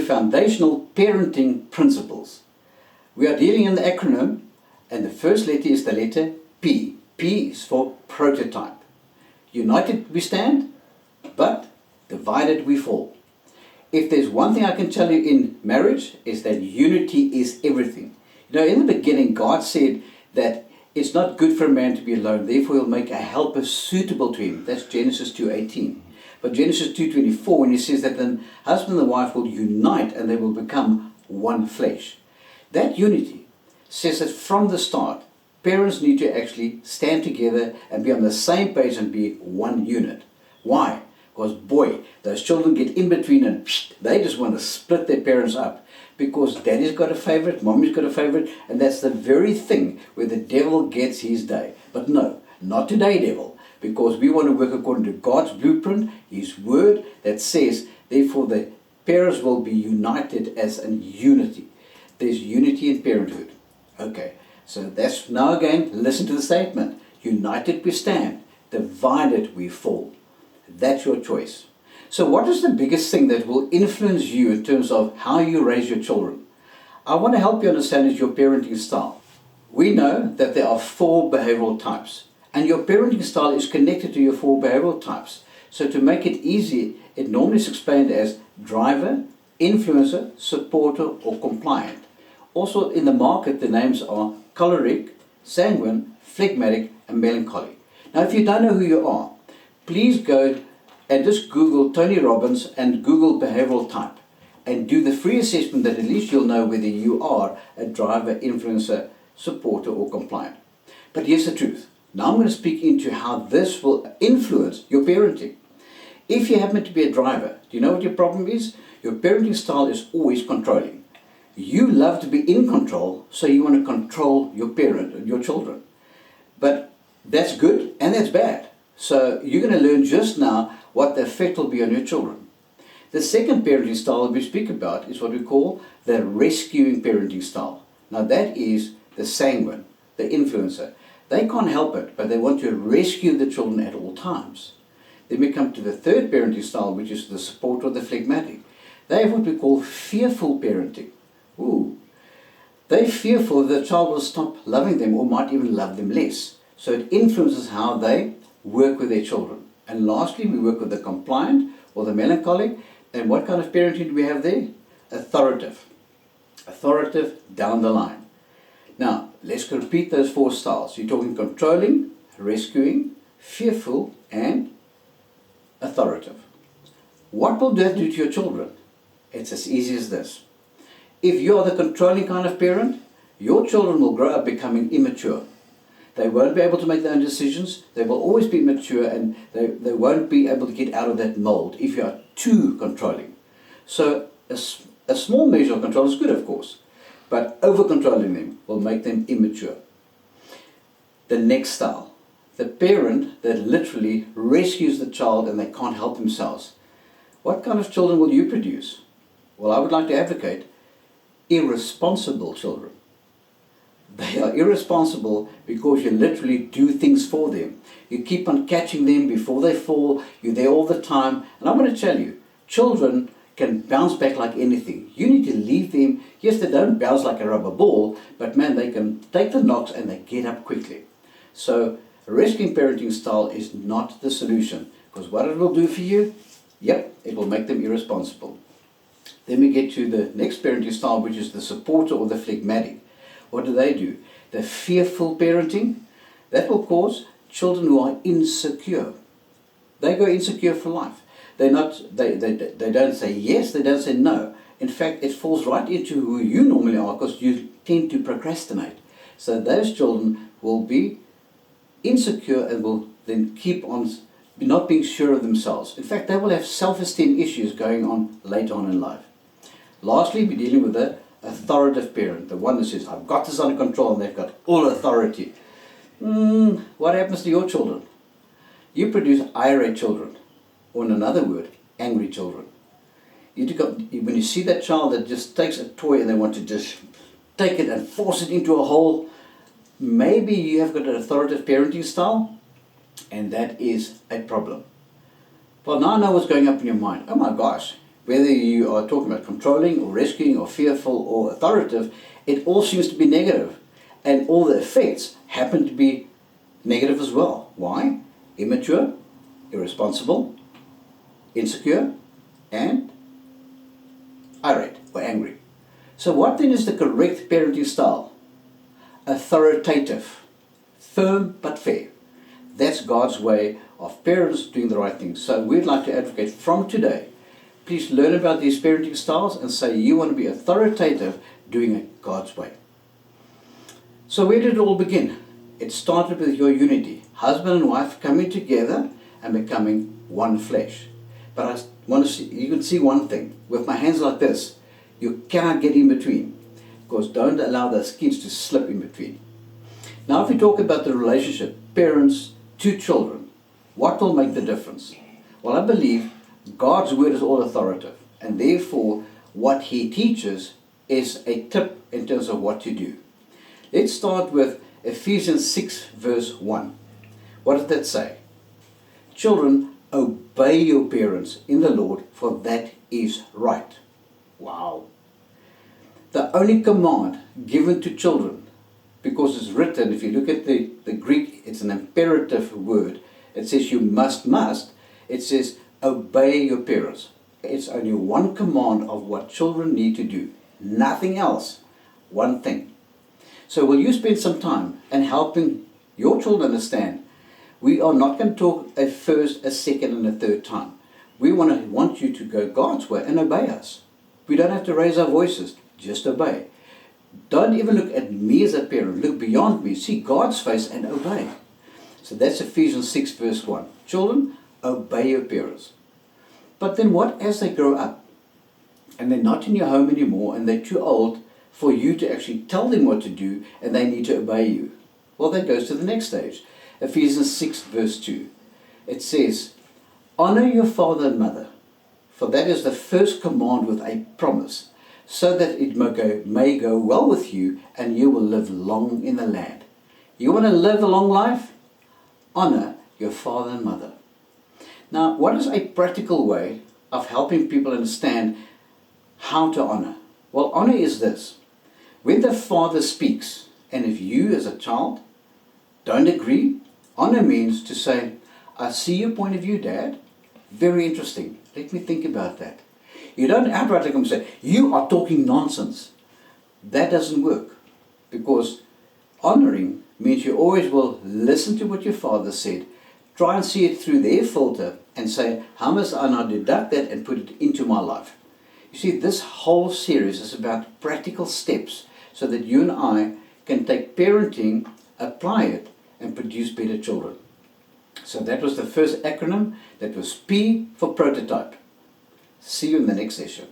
foundational parenting principles. We are dealing in the acronym, and the first letter is the letter P. P is for prototype. United we stand, but divided we fall. If there's one thing I can tell you in marriage, is that unity is everything. You know, in the beginning, God said that it's not good for a man to be alone, therefore he'll make a helper suitable to him. That's Genesis 2:18. But Genesis 2:24, when he says that the husband and the wife will unite and they will become one flesh. That unity says that from the start, parents need to actually stand together and be on the same page and be one unit. Why? Because boy, those children get in between and they just want to split their parents up. Because daddy's got a favorite, mommy's got a favorite, and that's the very thing where the devil gets his day. But no, not today, devil. Because we want to work according to God's blueprint, His word, that says, therefore the parents will be united as a unity. There's unity in parenthood. Okay, so that's now again, listen to the statement. United we stand, divided we fall. That's your choice. So what is the biggest thing that will influence you in terms of how you raise your children? I want to help you understand is your parenting style. We know that there are 4 behavioral types. And your parenting style is connected to your 4 behavioral types. So to make it easy, it normally is explained as driver, influencer, supporter, or compliant. Also in the market, the names are choleric, sanguine, phlegmatic, and melancholic. Now if you don't know who you are, please go and just Google Tony Robbins and Google behavioral type and do the free assessment that at least you'll know whether you are a driver, influencer, supporter, or compliant. But here's the truth. Now I'm going to speak into how this will influence your parenting. If you happen to be a driver, do you know what your problem is? Your parenting style is always controlling. You love to be in control, so you want to control your parent, your children. But that's good and that's bad. So you're going to learn just now what the effect will be on your children. The second parenting style we speak about is what we call the rescuing parenting style. Now that is the sanguine, the influencer. They can't help it, but they want to rescue the children at all times. Then we come to the third parenting style, which is the support or the phlegmatic. They have what we call fearful parenting. They're fearful the child will stop loving them or might even love them less. So it influences how they work with their children. And lastly, we work with the compliant or the melancholic. And what kind of parenting do we have there? Authoritative. Authoritative down the line. Now, let's repeat those 4 styles. You're talking controlling, rescuing, fearful, and authoritative. What will that do to your children? It's as easy as this. If you are the controlling kind of parent, your children will grow up becoming immature. They won't be able to make their own decisions. They will always be immature, and they won't be able to get out of that mold if you are too controlling. So a small measure of control is good, of course, but over-controlling them will make them immature. The next style, the parent that literally rescues the child and they can't help themselves. What kind of children will you produce? Well, I would like to advocate irresponsible children. They are irresponsible because you literally do things for them. You keep on catching them before they fall. You're there all the time. And I'm going to tell you, children can bounce back like anything. You need to leave them. Yes, they don't bounce like a rubber ball, but man, they can take the knocks and they get up quickly. So a rescuing parenting style is not the solution, because what it will do for you, it will make them irresponsible. Then we get to the next parenting style, which is the supporter or the phlegmatic. What do? The fearful parenting. That will cause children who are insecure. They go insecure for life. They don't say yes, they don't say no. In fact, it falls right into who you normally are, because you tend to procrastinate. So those children will be insecure and will then keep on not being sure of themselves. In fact, they will have self-esteem issues going on later on in life. Lastly, we're dealing with the authoritative parent, the one that says, I've got this under control, and they've got all authority. What happens to your children? You produce irate children, or in another word, angry children. When you see that child that just takes a toy and they want to just take it and force it into a hole, maybe you have got an authoritative parenting style, and that is a problem. Well, now I know what's going up in your mind. Oh my gosh, whether you are talking about controlling or rescuing or fearful or authoritative, it all seems to be negative. And all the effects happen to be negative as well. Why? Immature, irresponsible, insecure, and irate or angry. So what then is the correct parenting style? Authoritative, firm but fair. That's God's way of parents doing the right thing. So we'd like to advocate from today, please learn about these parenting styles and say you want to be authoritative doing it God's way. So where did it all begin? It started with your unity. Husband and wife coming together and becoming one flesh. But I want to see, you can see one thing. With my hands like this, you cannot get in between. Because don't allow those kids to slip in between. Now if we talk about the relationship, parents to children, what will make the difference? Well, I believe God's word is all authoritative. And therefore, what He teaches is a tip in terms of what to do. Let's start with Ephesians 6 verse 1. What does that say? Children, obey your parents in the Lord, for that is right. Wow. The only command given to children, because it's written, if you look at the Greek, it's an imperative word. It says you must. It says obey your parents. It's only one command of what children need to do. Nothing else. One thing. So will you spend some time in helping your children understand we are not going to talk a first, a second, and a third time. We want you to go God's way and obey us. We don't have to raise our voices, just obey. Don't even look at me as a parent. Look beyond me. See God's face and obey. So that's Ephesians 6 verse 1. Children, obey your parents. But then what as they grow up and they're not in your home anymore and they're too old for you to actually tell them what to do and they need to obey you? Well, that goes to the next stage. Ephesians 6 verse 2. It says, honor your father and mother, for that is the first command with a promise, so that it may go well with you and you will live long in the land. You want to live a long life? Honor your father and mother. Now, what is a practical way of helping people understand how to honor? Well, honor is this. When the father speaks, and if you as a child don't agree, honor means to say, I see your point of view, Dad. Very interesting. Let me think about that. You don't outrightly come and say, you are talking nonsense. That doesn't work. Because honoring means you always will listen to what your father said, try and see it through their filter and say, how must I now deduct that and put it into my life? You see, this whole series is about practical steps so that you and I can take parenting, apply it, and produce better children. So that was the first acronym. That was P for prototype. See you in the next session.